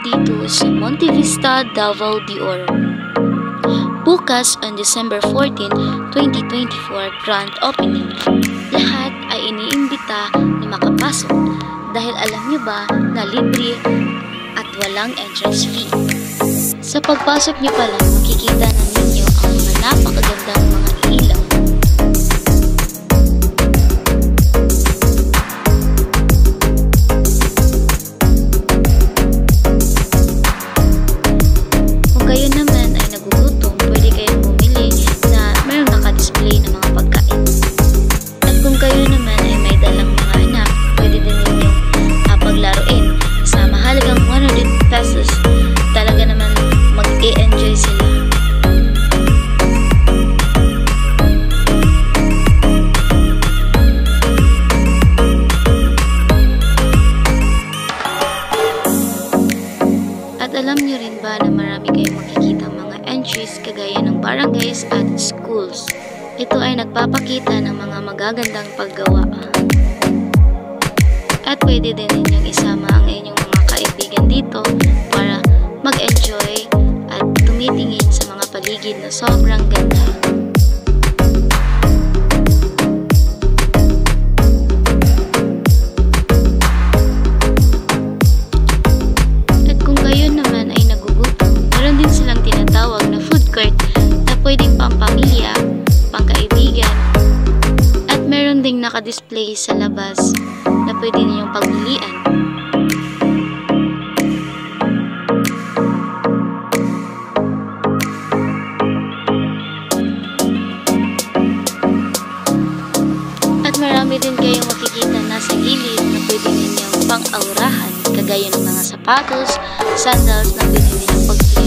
dito sa Monte Vista, Davao de Oro. Bukas on December 14, 2024, grand opening. Lahat ay iniimbita na makapasok dahil alam niyo ba na libre at walang entrance fee. Sa pagpasok niyo pa lang, makikita na ninyo ang mga napakagandang mga ilaw. Kung kayo naman ay nagugutom, pwede kayong bumili na mayroong naka-display ng mga pagkain. At kung kayo naman ay may dalang mga anak, pwede din ninyong paglaruin sa mahalagang 100 pesos. Talaga naman mag-e-enjoy sila. At alam niyo rin ba na marami kayong makikita mga entries kagaya ng barangays at schools. Ito ay nagpapakita ng mga magagandang paggawa. At pwede din ninyong isama ang inyong mga kaibigan dito para mag-enjoy at tumitingin sa mga paligid na sobrang ganda. At kung kayo naman ay nagugutom, meron din silang tinatawag na food court na pwedeng pampamilya, pangkaibigan, at meron ding nakadisplay sa labas na pwede ninyong pagpilian. At marami din kayong makikita nasa gilid na pwede ninyong pang-aurahan, kagaya ng mga sapatos, sandals na pwede ninyong pagpilian.